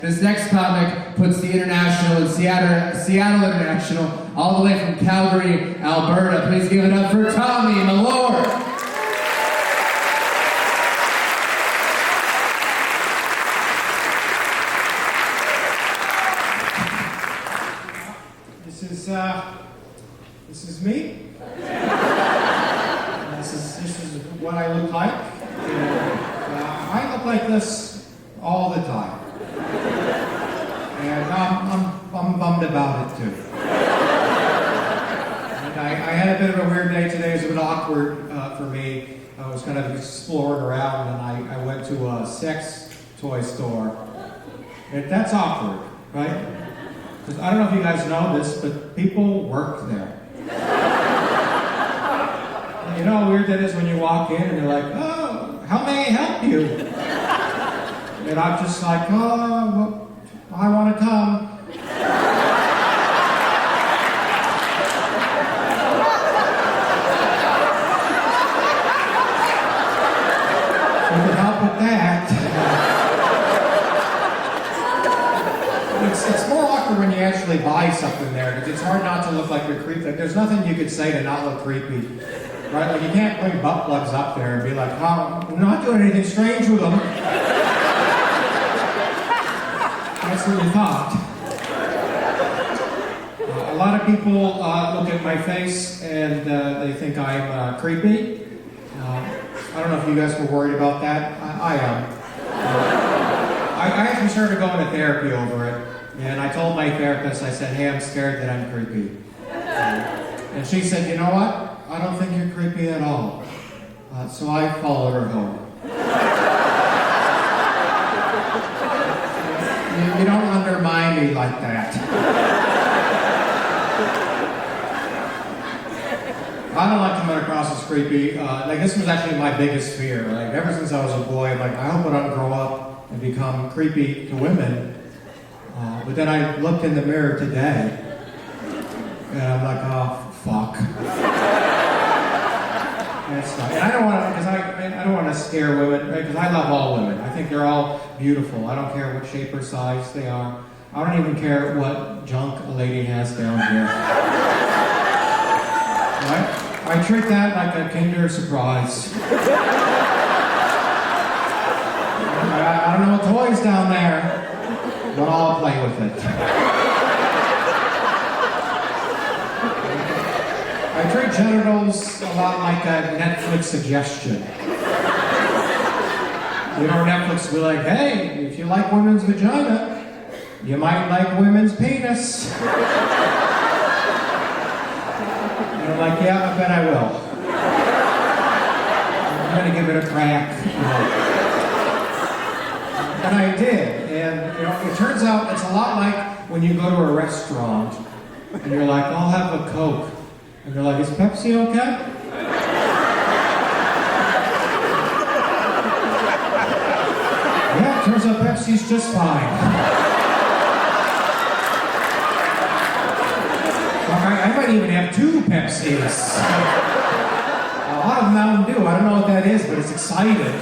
This next comic puts the International in Seattle International, all the way from Calgary, Alberta. Please give it up for Tommy Mellor. This is me. This is what I look like. I look like this all the time. And I'm bummed about it too. And I had a bit of a weird day today. It was a bit awkward for me. I was kind of exploring around and I went to a sex toy store. And that's awkward, right? Because I don't know if you guys know this, but people work there. And you know how weird that is when you walk in and you're like, oh, how may I help you? And I'm just like, oh, well, I want to come. You can help with that. It's more awkward when you actually buy something there, because it's hard not to look like you're creepy. Like, there's nothing you could say to not look creepy, right? Like, you can't bring butt plugs up there and be like, oh, I'm not doing anything strange with them. That's what you thought. A lot of people look at my face and they think I'm creepy. I don't know if you guys were worried about that. I am. I actually started going to therapy over it. And I told my therapist, I said, hey, I'm scared that I'm creepy. And she said, you know what? I don't think you're creepy at all. So I followed her home. You don't undermine me like that. I don't like coming across as creepy. Like, this was actually my biggest fear. Like, ever since I was a boy, I'm like, I hope I don't grow up and become creepy to women. But then I looked in the mirror today, and I'm like, oh, fuck. And I don't want to, because I don't want to scare women, right? Because I love all women. I think they're all beautiful. I don't care what shape or size they are. I don't even care what junk a lady has down here. Right? I treat that like a Kinder Surprise. I don't know what toys down there. But I'll play with it. I treat genitals a lot like a Netflix suggestion. You know, Netflix will be like, hey, if you like women's vagina, you might like women's penis. And I'm like, yeah, I bet I will. I'm gonna give it a crack. And I did, and you know, it turns out it's a lot like when you go to a restaurant and you're like, I'll have a Coke. And they're like, is Pepsi okay? Yeah, it turns out Pepsi's just fine. I might even have 2 Pepsis. A lot of Mountain Dew, I don't know what that is, but it's exciting.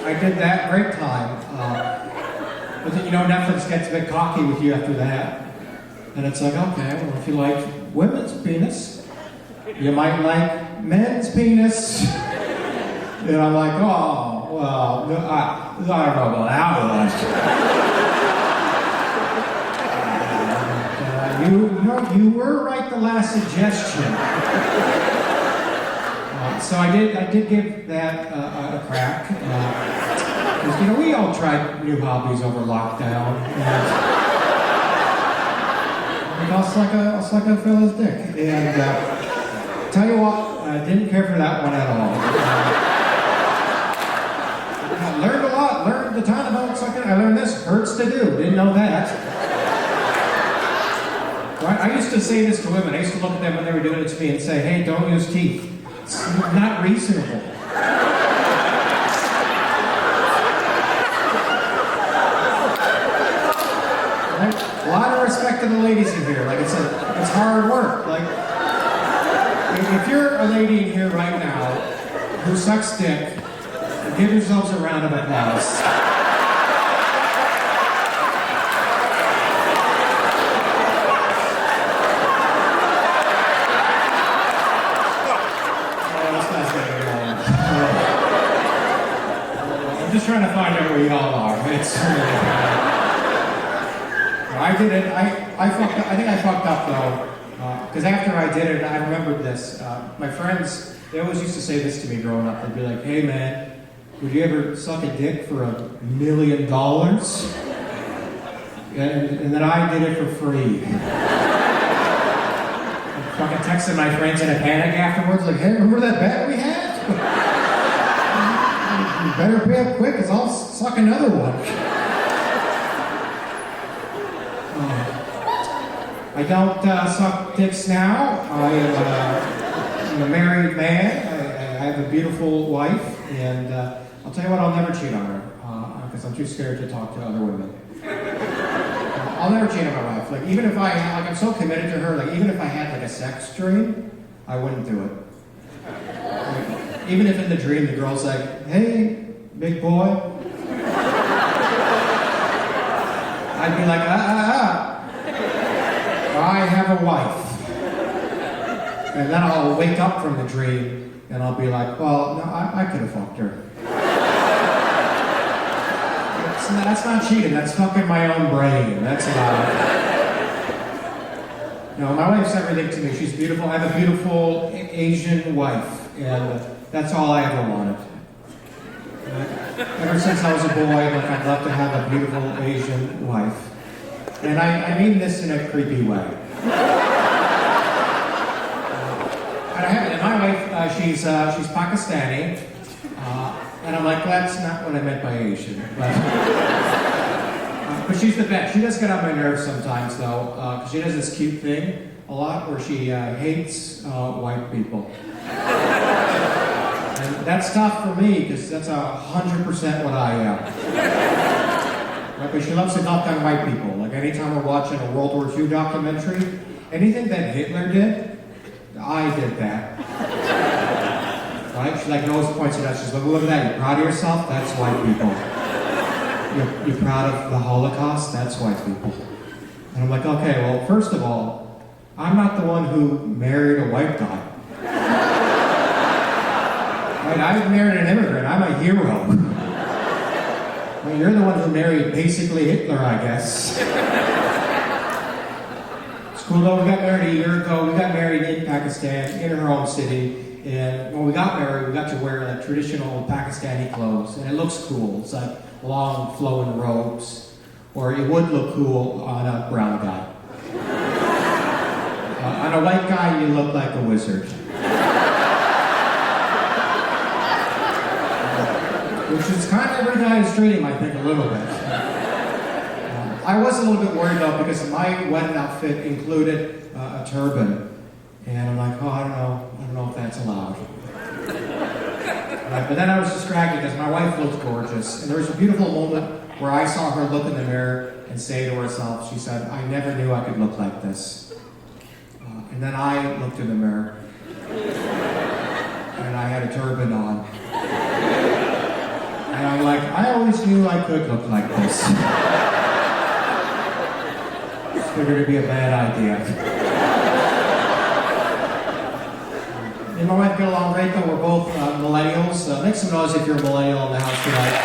I did that, great time. But then, you know, Netflix gets a bit cocky with you after that. And it's like, okay, well, if you like women's penis, you might like men's penis. And I'm like, oh, well, I don't know about that one. You were right the last suggestion. So I did give that a crack. Because, you know, we all tried new hobbies over lockdown. And I'll suck a fella's dick. And tell you what, I didn't care for that one at all. I learned a lot, learned a ton about sucking. I learned this, hurts to do, didn't know that. Right? I used to say this to women. I used to look at them when they were doing it to me and say, hey, don't use teeth. It's not reasonable. Right? A lot of respect to the ladies in here. Like, it's hard work. Like, if you're a lady in here right now who sucks dick, give yourselves a round of applause. all are. It's really bad. I did it. I fucked up. I think I fucked up though, because after I did it, I remembered this. My friends, they always used to say this to me growing up. They'd be like, "Hey man, would you ever suck a dick for $1 million?" And then I did it for free. I fucking texted my friends in a panic afterwards, like, "Hey, remember that bet we had? You better pay up quick, because I'll suck another one." I don't suck dicks now. I'm a married man. I have a beautiful wife, and I'll tell you what, I'll never cheat on her, because I'm too scared to talk to other women. I'll never cheat on my wife. Like, even if I'm so committed to her, like, even if I had, like, a sex dream, I wouldn't do it. Like, even if in the dream the girl's like, "Hey, big boy," I'd be like, I have a wife. And then I'll wake up from the dream, and I'll be like, "Well, no, I could have fucked her." That's not cheating, that's fucking my own brain. That's not. No, my wife's everything to me. She's beautiful. I have a beautiful Asian wife, and that's all I ever wanted. Ever since I was a boy, like, I'd love to have a beautiful Asian wife. And I mean this in a creepy way. And my wife, she's Pakistani. And I'm like, that's not what I meant by Asian. But she's the best. She does get on my nerves sometimes, though, because she does this cute thing a lot where she hates white people. And that's tough for me, because that's 100% what I am. Right? But she loves to knock on white people. Like, anytime we're watching a World War II documentary, anything that Hitler did, I did that. Right? She like always points it out. She's like, "Look at that. You proud of yourself? That's white people. You're proud of the Holocaust? That's white people." And I'm like, "Okay, well, first of all, I'm not the one who married a white guy. Right? I married an immigrant. I'm a hero. Well, you're the one who married basically Hitler, I guess." It's cool though. We got married a year ago. We got married in Pakistan, in her home city. And when we got married, we got to wear like traditional Pakistani clothes, and it looks cool. It's like long flowing robes, or it would look cool on a brown guy. On a white guy, you look like a wizard. Which is kind of every guy's dream, I think, a little bit. I was a little bit worried though, because my wedding outfit included a turban. And I'm like, "Oh, I don't know if that's allowed." Right, but then I was distracted because my wife looked gorgeous. And there was a beautiful moment where I saw her look in the mirror and say to herself, she said, "I never knew I could look like this." And then I looked in the mirror. And I had a turban on. And I'm like, "I always knew I could look like this." Just figured it'd be a bad idea. And my wife get along great, though. We're both millennials. Make some noise if you're a millennial in the house tonight.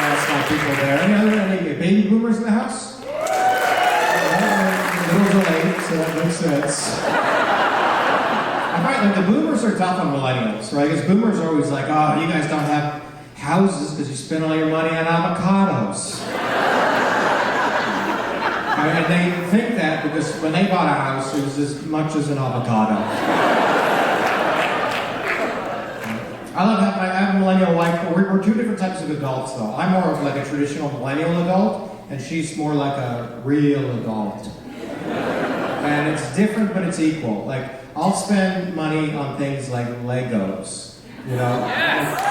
That's not people there. Any baby boomers in the house? The girls are late, so that makes sense. I find like the boomers are tough on millennials, right? Because boomers are always like, "Oh, you guys don't have houses because you spend all your money on avocados." And they think that because when they bought a house, it was as much as an avocado. I love that. I have a millennial wife, but we're two different types of adults, though. I'm more of like a traditional millennial adult, and she's more like a real adult. And it's different, but it's equal. Like, I'll spend money on things like Legos, you know,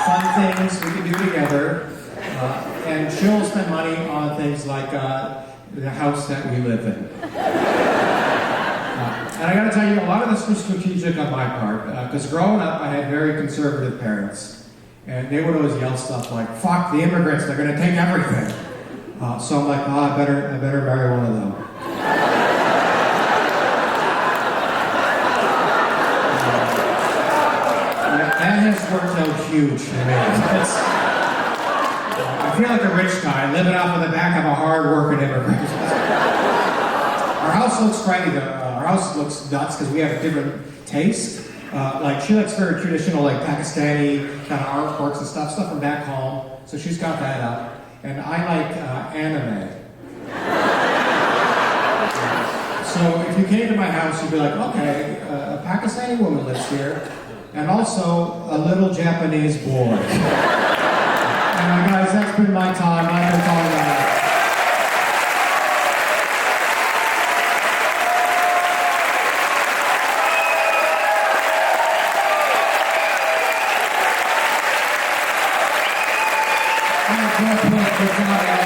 fun things we can do together, and she'll spend money on things like the house that we live in. And I gotta tell you, a lot of this was strategic on my part, because growing up, I had very conservative parents, and they would always yell stuff like, "Fuck the immigrants, they're gonna take everything." So I'm like, "Oh, I better marry one of them." That has worked out huge for me. I feel like a rich guy living off of the back of a hard-working immigrant. Our house looks crazy. Our house looks nuts because we have different tastes. Like she likes very traditional, like Pakistani kind of artworks and stuff from back home. So she's got that up. And I like anime. So if you came to my house, you'd be like, okay, a Pakistani woman lives here, and also a little Japanese boy. And guys, that's been my time. I've been talking about it. Good point for Tommy.